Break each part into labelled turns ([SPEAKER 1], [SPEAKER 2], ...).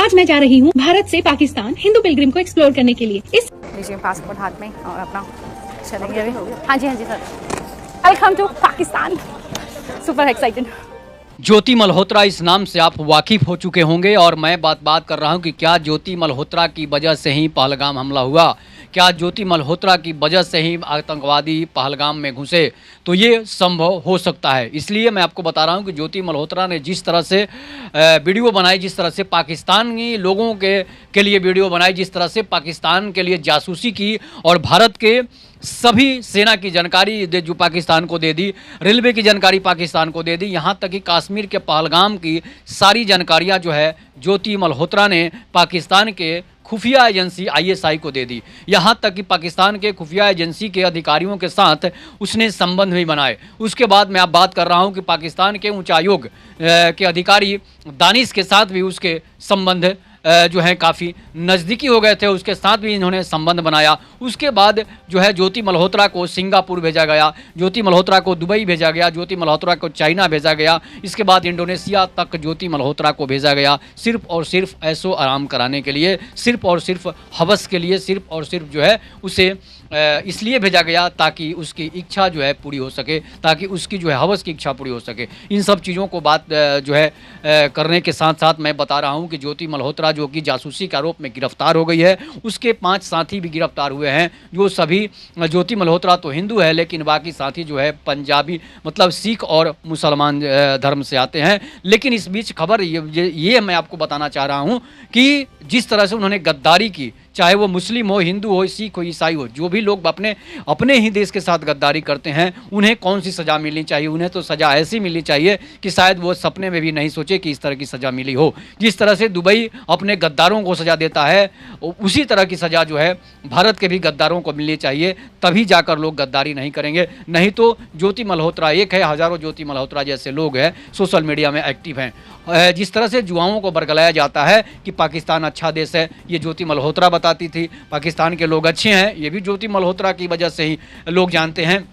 [SPEAKER 1] आज मैं जा रही हूँ भारत से पाकिस्तान हिंदू पिलग्रिम को एक्सप्लोर करने के लिए। इस
[SPEAKER 2] लीजिए पासपोर्ट हाथ में और अपना चलेंगे अभी। हाँ जी सर। Welcome to Pakistan. Super excited.
[SPEAKER 3] Jyoti Malhotra इस नाम से आप वाकिफ हो चुके होंगे और मैं बात कर रहा हूं कि क्या ज्योति मल्होत्रा की वजह से ही पहलगाम हमला हुआ, क्या ज्योति मल्होत्रा की वजह से ही आतंकवादी पहलगाम में घुसे, तो ये संभव हो सकता है। इसलिए मैं आपको बता रहा हूं कि ज्योति मल्होत्रा ने जिस तरह से वीडियो बनाई, जिस तरह से पाकिस्तानी लोगों के लिए वीडियो बनाई, जिस तरह से पाकिस्तान के लिए जासूसी की और भारत के सभी सेना की जानकारी जो पाकिस्तान को दे दी, रेलवे की जानकारी पाकिस्तान को दे दी, यहाँ तक कि कश्मीर के पहलगाम की सारी जानकारियाँ जो है ज्योति मल्होत्रा ने पाकिस्तान के खुफिया एजेंसी ISI को दे दी। यहाँ तक कि पाकिस्तान के खुफिया एजेंसी के अधिकारियों के साथ उसने संबंध भी बनाए। उसके बाद मैं अब बात कर रहा हूँ कि पाकिस्तान के उच्चायोग के अधिकारी दानिश के साथ भी उसके संबंध जो है काफ़ी नज़दीकी हो गए थे, उसके साथ भी इन्होंने संबंध बनाया। उसके बाद जो है ज्योति मल्होत्रा को सिंगापुर भेजा गया, ज्योति मल्होत्रा को दुबई भेजा गया, ज्योति मल्होत्रा को चाइना भेजा गया, इसके बाद इंडोनेशिया तक ज्योति मल्होत्रा को भेजा गया, सिर्फ़ और सिर्फ ऐशो आराम कराने के लिए, सिर्फ़ और सिर्फ हवस के लिए, सिर्फ़ और सिर्फ जो है उसे इसलिए भेजा गया ताकि उसकी इच्छा जो है पूरी हो सके, ताकि उसकी जो है हवस की इच्छा पूरी हो सके। इन सब चीज़ों को बात जो है करने के साथ साथ मैं बता रहा हूं कि ज्योति मल्होत्रा जो कि जासूसी के आरोप में गिरफ्तार हो गई है, उसके 5 साथी भी गिरफ्तार हुए हैं, जो सभी ज्योति मल्होत्रा तो हिंदू है लेकिन बाकी साथी जो है पंजाबी मतलब सिख और मुसलमान धर्म से आते हैं। लेकिन इस बीच खबर ये मैं आपको बताना चाह रहा हूँ कि जिस तरह से उन्होंने गद्दारी की, चाहे वो मुस्लिम हो, हिंदू हो, सिख हो, ईसाई हो, जो भी लोग अपने ही देश के साथ गद्दारी करते हैं उन्हें कौन सी सज़ा मिलनी चाहिए? उन्हें तो सज़ा ऐसी मिलनी चाहिए कि शायद वो सपने में भी नहीं सोचे कि इस तरह की सज़ा मिली हो। जिस तरह से दुबई अपने गद्दारों को सज़ा देता है, उसी तरह की सज़ा जो है भारत के भी गद्दारों को मिलनी चाहिए, तभी जाकर लोग गद्दारी नहीं करेंगे। नहीं तो ज्योति मल्होत्रा एक है, हज़ारों ज्योति मल्होत्रा जैसे लोग हैं सोशल मीडिया में एक्टिव हैं। जिस तरह से युवाओं को बरगलाया जाता है कि पाकिस्तान अच्छा देश है, ये ज्योति मल्होत्रा बताती थी, पाकिस्तान के लोग अच्छे हैं, ये भी ज्योति मल्होत्रा की वजह से ही लोग जानते हैं।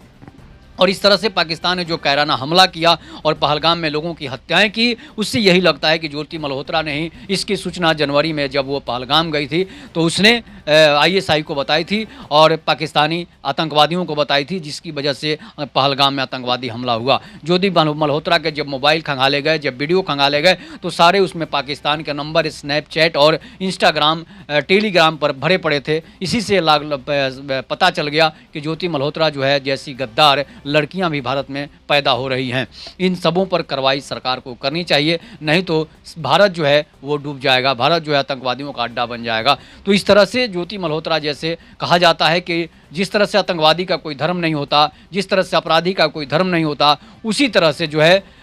[SPEAKER 3] और इस तरह से पाकिस्तान ने जो कायराना हमला किया और पहलगाम में लोगों की हत्याएं की, उससे यही लगता है कि ज्योति मल्होत्रा ने ही इसकी सूचना जनवरी में जब वो पहलगाम गई थी तो उसने ISI को बताई थी और पाकिस्तानी आतंकवादियों को बताई थी, जिसकी वजह से पहलगाम में आतंकवादी हमला हुआ। ज्योति मल्होत्रा के जब मोबाइल खंगाले गए, जब वीडियो खंगाले गए तो सारे उसमें पाकिस्तान के नंबर स्नैपचैट और इंस्टाग्राम टेलीग्राम पर भरे पड़े थे। इसी से पता चल गया कि ज्योति मल्होत्रा जो है जैसी गद्दार लड़कियां भी भारत में पैदा हो रही हैं। इन सबों पर कार्रवाई सरकार को करनी चाहिए, नहीं तो भारत जो है वो डूब जाएगा, भारत जो है आतंकवादियों का अड्डा बन जाएगा। तो इस तरह से ज्योति मल्होत्रा जैसे कहा जाता है कि जिस तरह से आतंकवादी का कोई धर्म नहीं होता, जिस तरह से अपराधी का कोई धर्म नहीं होता, उसी तरह से जो है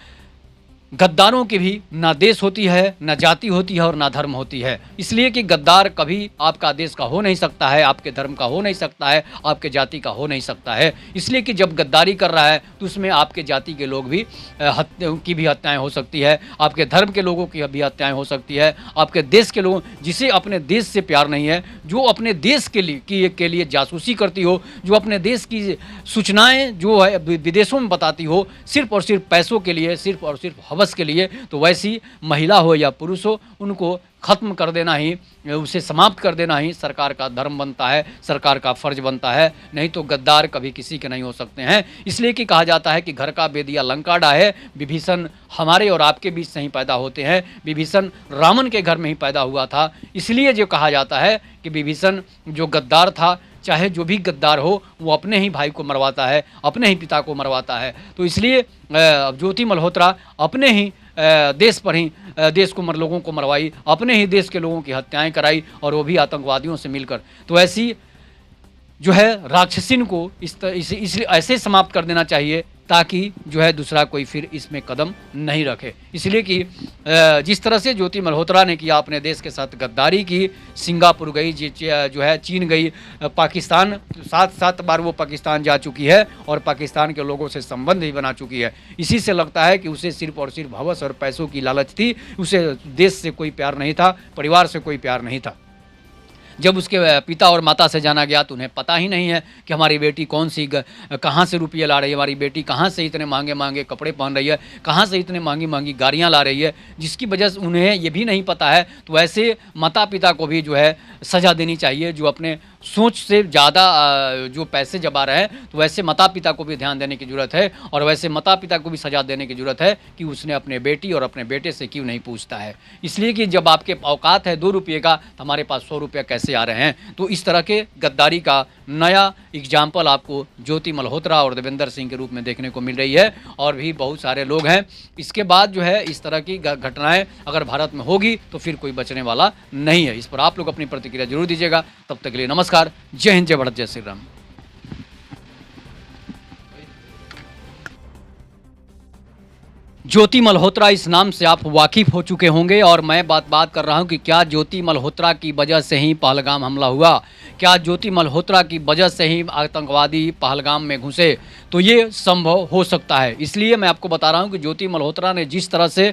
[SPEAKER 3] गद्दारों की भी ना देश होती है, ना जाति होती है और ना धर्म होती है। इसलिए कि गद्दार कभी आपका देश का हो नहीं सकता है, आपके धर्म का हो नहीं सकता है, आपके जाति का हो नहीं सकता है। इसलिए कि जब गद्दारी कर रहा है तो उसमें आपके जाति के लोग भी की भी हत्याएं हो सकती है, आपके धर्म के लोगों की भी हत्याएं हो सकती है, आपके देश के लोगों जिसे अपने देश से प्यार नहीं है, जो अपने देश के लिए जासूसी करती हो, जो अपने देश की सूचनाएँ जो है विदेशों में बताती हो सिर्फ और सिर्फ पैसों के लिए, सिर्फ और सिर्फ हवस के लिए, तो वैसी महिला हो या पुरुष हो उनको खत्म कर देना ही, उसे समाप्त कर देना ही सरकार का धर्म बनता है, सरकार का फर्ज बनता है। नहीं तो गद्दार कभी किसी के नहीं हो सकते हैं। इसलिए कि कहा जाता है कि घर का बेदिया लंका डाहे, विभीषण हमारे और आपके बीच से ही पैदा होते हैं। विभीषण रावण के घर में ही पैदा हुआ था। इसलिए जो कहा जाता है कि विभीषण जो गद्दार था, चाहे जो भी गद्दार हो वो अपने ही भाई को मरवाता है, अपने ही पिता को मरवाता है। तो इसलिए ज्योति मल्होत्रा अपने ही देश पर ही देश को लोगों को मरवाई, अपने ही देश के लोगों की हत्याएं कराई और वो भी आतंकवादियों से मिलकर। तो ऐसी जो है राक्षसिन को इस ऐसे समाप्त कर देना चाहिए ताकि जो है दूसरा कोई फिर इसमें कदम नहीं रखे। इसलिए कि जिस तरह से ज्योति मल्होत्रा ने किया, अपने देश के साथ गद्दारी की, सिंगापुर गई, जो है चीन गई, पाकिस्तान 7 बार वो पाकिस्तान जा चुकी है और पाकिस्तान के लोगों से संबंध भी बना चुकी है। इसी से लगता है कि उसे सिर्फ और सिर्फ हवस और पैसों की लालच थी, उसे देश से कोई प्यार नहीं था, परिवार से कोई प्यार नहीं था। जब उसके पिता और माता से जाना गया तो उन्हें पता ही नहीं है कि हमारी बेटी कौन सी कहाँ से रुपये ला रही है, हमारी बेटी कहाँ से इतने महंगे महंगे कपड़े पहन रही है, कहाँ से इतने महंगी महंगी गाड़ियाँ ला रही है, जिसकी वजह से उन्हें ये भी नहीं पता है। तो ऐसे माता पिता को भी जो है सज़ा देनी चाहिए, जो अपने सोच से ज़्यादा जो पैसे जमा रहे हैं। तो वैसे माता पिता को भी ध्यान देने की ज़रूरत है, और वैसे माता पिता को भी सज़ा देने की ज़रूरत है कि उसने अपने बेटी और अपने बेटे से क्यों नहीं पूछता है। इसलिए कि जब आपके औकात है 2 रुपये का, तो हमारे पास 100 रुपये कैसे आ रहे हैं। तो इस तरह के गद्दारी का नया एग्जाम्पल आपको ज्योति मल्होत्रा और देवेंद्र सिंह के रूप में देखने को मिल रही है, और भी बहुत सारे लोग हैं। इसके बाद जो है इस तरह की घटनाएं अगर भारत में होगी तो फिर कोई बचने वाला नहीं है। इस पर आप लोग अपनी प्रतिक्रिया जरूर दीजिएगा। तब तक के लिए नमस्कार, जय हिंद, जय भारत, जय श्री राम। ज्योति मल्होत्रा इस नाम से आप वाकिफ़ हो चुके होंगे, और मैं बात कर रहा हूं कि क्या ज्योति मल्होत्रा की वजह से ही पहलगाम हमला हुआ, क्या ज्योति मल्होत्रा की वजह से ही आतंकवादी पहलगाम में घुसे। तो ये संभव हो सकता है। इसलिए मैं आपको बता रहा हूं कि ज्योति मल्होत्रा ने जिस तरह से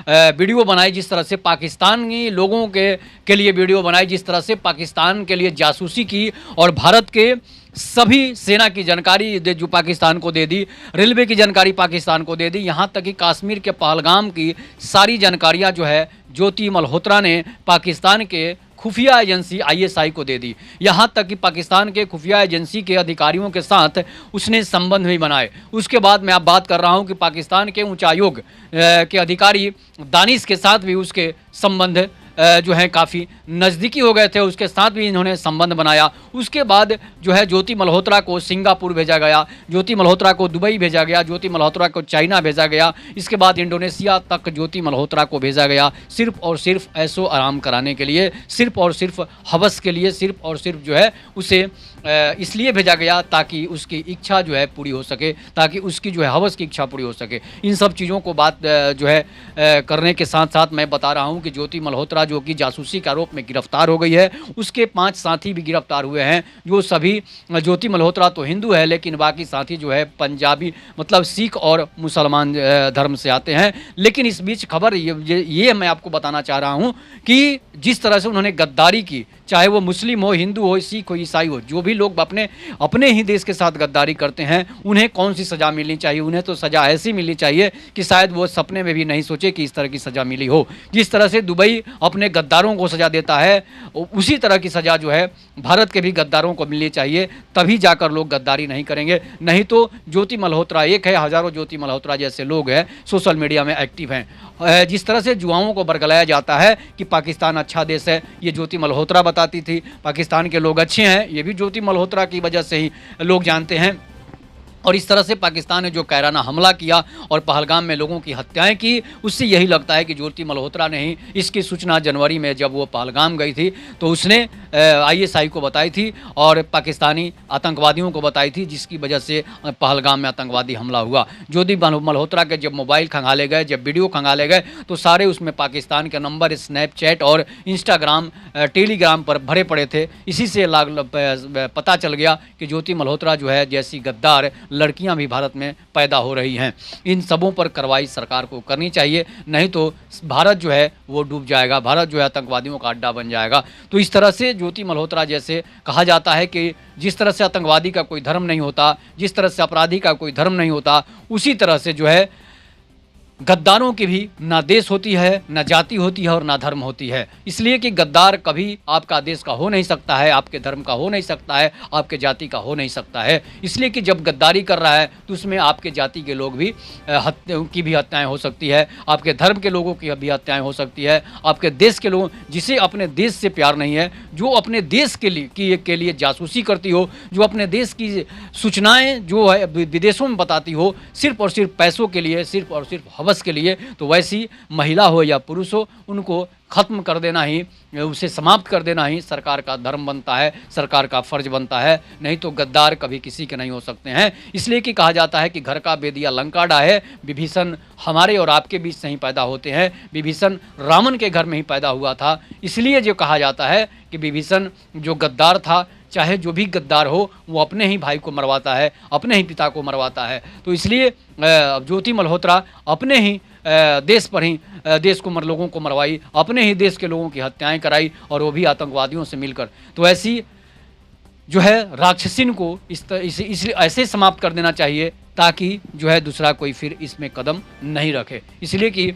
[SPEAKER 3] वीडियो बनाई, जिस तरह से पाकिस्तानी लोगों के लिए वीडियो बनाई, जिस तरह से पाकिस्तान के लिए जासूसी की और भारत के सभी सेना की जानकारी जो पाकिस्तान को दे दी, रेलवे की जानकारी पाकिस्तान को दे दी, यहाँ तक कि कश्मीर के पहलगाम की सारी जानकारियाँ जो है ज्योति मल्होत्रा ने पाकिस्तान के खुफिया एजेंसी ISI को दे दी। यहाँ तक कि पाकिस्तान के खुफिया एजेंसी के अधिकारियों के साथ उसने संबंध भी बनाए। उसके बाद मैं अब बात कर रहा हूँ कि पाकिस्तान के उच्चायोग के अधिकारी दानिश के साथ भी उसके संबंध जो है काफ़ी नज़दीकी हो गए थे, उसके साथ भी इन्होंने संबंध बनाया। उसके बाद जो है ज्योति मल्होत्रा को सिंगापुर भेजा गया, ज्योति मल्होत्रा को दुबई भेजा गया, ज्योति मल्होत्रा को चाइना भेजा गया, इसके बाद इंडोनेशिया तक ज्योति मल्होत्रा को भेजा गया, सिर्फ़ और सिर्फ ऐशो आराम कराने के लिए, सिर्फ़ और सिर्फ हवस के लिए, सिर्फ़ और सिर्फ जो है उसे इसलिए भेजा गया ताकि उसकी इच्छा जो है पूरी हो सके, ताकि उसकी जो है हवस की इच्छा पूरी हो सके। इन सब चीज़ों को बात जो है करने के साथ साथ मैं बता रहा हूँ कि ज्योति मल्होत्रा जो कि जासूसी के आरोप में गिरफ्तार हो गई है, उसके 5 साथी भी गिरफ्तार हुए हैं, जो सभी ज्योति मल्होत्रा तो हिंदू है, लेकिन बाकी साथी जो है पंजाबी मतलब सिख और मुसलमान धर्म से आते हैं। लेकिन इस बीच खबर ये मैं आपको बताना चाह रहा हूँ कि जिस तरह से उन्होंने गद्दारी की, चाहे वो मुस्लिम हो, हिंदू हो, सिख हो, ईसाई हो, जो भी लोग अपने ही देश के साथ गद्दारी करते हैं, उन्हें कौन सी सज़ा मिलनी चाहिए। उन्हें तो सज़ा ऐसी मिलनी चाहिए कि शायद वो सपने में भी नहीं सोचे कि इस तरह की सज़ा मिली हो। जिस तरह से दुबई अपने गद्दारों को सज़ा देता है, उसी तरह की सज़ा जो है भारत के भी गद्दारों को मिलनी चाहिए, तभी जाकर लोग गद्दारी नहीं करेंगे। नहीं तो ज्योति मल्होत्रा एक है, हज़ारों ज्योति मल्होत्रा जैसे लोग हैं सोशल मीडिया में एक्टिव हैं। जिस तरह से युवाओं को बरगलाया जाता है कि पाकिस्तान अच्छा देश है, ये ज्योति मल्होत्रा बताती थी, पाकिस्तान के लोग अच्छे हैं, ये भी ज्योति मल्होत्रा की वजह से ही लोग जानते हैं। और इस तरह से पाकिस्तान ने जो कायराना हमला किया और पहलगाम में लोगों की हत्याएं की, उससे यही लगता है कि ज्योति मल्होत्रा ने ही इसकी सूचना जनवरी में जब वो पहलगाम गई थी तो उसने ISI को बताई थी और पाकिस्तानी आतंकवादियों को बताई थी, जिसकी वजह से पहलगाम में आतंकवादी हमला हुआ। ज्योति मल्होत्रा के जब मोबाइल खंगाले गए, जब वीडियो खंगाले गए, तो सारे उसमें पाकिस्तान के नंबर स्नैपचैट और इंस्टाग्राम टेलीग्राम पर भरे पड़े थे। इसी से पता चल गया कि ज्योति मल्होत्रा जो है जैसी गद्दार लड़कियां भी भारत में पैदा हो रही हैं। इन सबों पर कार्रवाई सरकार को करनी चाहिए, नहीं तो भारत जो है वो डूब जाएगा, भारत जो है आतंकवादियों का अड्डा बन जाएगा। तो इस तरह से ज्योति मल्होत्रा जैसे कहा जाता है कि जिस तरह से आतंकवादी का कोई धर्म नहीं होता, जिस तरह से अपराधी का कोई धर्म नहीं होता, उसी तरह से जो है गद्दारों की भी ना देश होती है, ना जाति होती है और ना धर्म होती है। इसलिए कि गद्दार कभी आपका देश का हो नहीं सकता है, आपके धर्म का हो नहीं सकता है, आपके जाति का हो नहीं सकता है। इसलिए कि जब गद्दारी कर रहा है तो उसमें आपके जाति के लोग भी की भी हत्याएं हो सकती है, आपके धर्म के लोगों की भी हत्याएं हो सकती है, आपके देश के लोग जिसे अपने देश से प्यार नहीं है, जो अपने देश के लिए जासूसी करती हो, जो अपने देश की सूचनाएँ जो है विदेशों में बताती हो, सिर्फ और सिर्फ पैसों के लिए, सिर्फ और सिर्फ हवस के लिए, तो वैसी महिला हो या पुरुष हो, उनको खत्म कर देना ही, उसे समाप्त कर देना ही सरकार का धर्म बनता है, सरकार का फर्ज बनता है। नहीं तो गद्दार कभी किसी के नहीं हो सकते हैं। इसलिए कि कहा जाता है कि घर का बेदिया लंका डाहे, विभीषण हमारे और आपके बीच से ही पैदा होते हैं। विभीषण रावण के घर में ही पैदा हुआ था। इसलिए जो कहा जाता है कि विभीषण जो गद्दार था, चाहे जो भी गद्दार हो, वो अपने ही भाई को मरवाता है, अपने ही पिता को मरवाता है। तो इसलिए ज्योति मल्होत्रा अपने ही देश पर ही देश को लोगों को मरवाई, अपने ही देश के लोगों की हत्याएं कराई और वो भी आतंकवादियों से मिलकर। तो ऐसी जो है राक्षसिन को इस ऐसे समाप्त कर देना चाहिए ताकि जो है दूसरा कोई फिर इसमें कदम नहीं रखे। इसलिए कि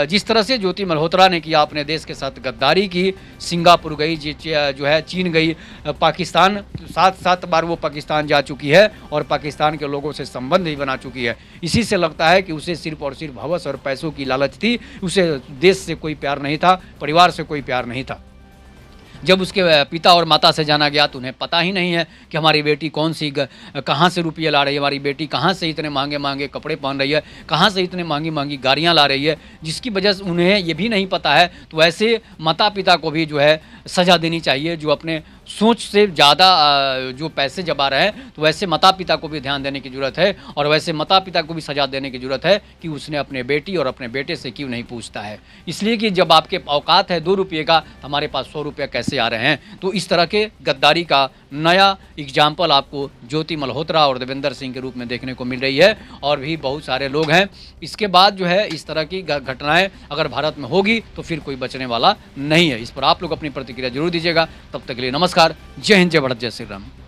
[SPEAKER 3] जिस तरह से ज्योति मल्होत्रा ने किया, अपने देश के साथ गद्दारी की, सिंगापुर गई, जो है चीन गई, पाकिस्तान 7 बार वो पाकिस्तान जा चुकी है और पाकिस्तान के लोगों से संबंध ही बना चुकी है। इसी से लगता है कि उसे सिर्फ और सिर्फ हवस और पैसों की लालच थी, उसे देश से कोई प्यार नहीं था, परिवार से कोई प्यार नहीं था। जब उसके पिता और माता से जाना गया तो उन्हें पता ही नहीं है कि हमारी बेटी कौन सी कहाँ से रुपये ला रही है, हमारी बेटी कहाँ से इतने महंगे महंगे कपड़े पहन रही है, कहाँ से इतने महंगी महंगी गाड़ियाँ ला रही है, जिसकी वजह से उन्हें ये भी नहीं पता है। तो ऐसे माता पिता को भी जो है सज़ा देनी चाहिए, जो अपने सोच से ज़्यादा जो पैसे जमा रहे हैं। तो वैसे माता पिता को भी ध्यान देने की ज़रूरत है और वैसे माता पिता को भी सज़ा देने की ज़रूरत है कि उसने अपने बेटी और अपने बेटे से क्यों नहीं पूछता है। इसलिए कि जब आपके औकात है 2 रुपये का, हमारे पास 100 रुपये कैसे आ रहे हैं। तो इस तरह के गद्दारी का नया एग्जाम्पल आपको ज्योति मल्होत्रा और देवेंद्र सिंह के रूप में देखने को मिल रही है और भी बहुत सारे लोग हैं। इसके बाद जो है इस तरह की घटनाएं अगर भारत में होगी तो फिर कोई बचने वाला नहीं है। इस पर आप लोग अपनी प्रतिक्रिया जरूर दीजिएगा। तब तक के लिए नमस्कार, जय हिंद, जय भारत, जय श्री राम।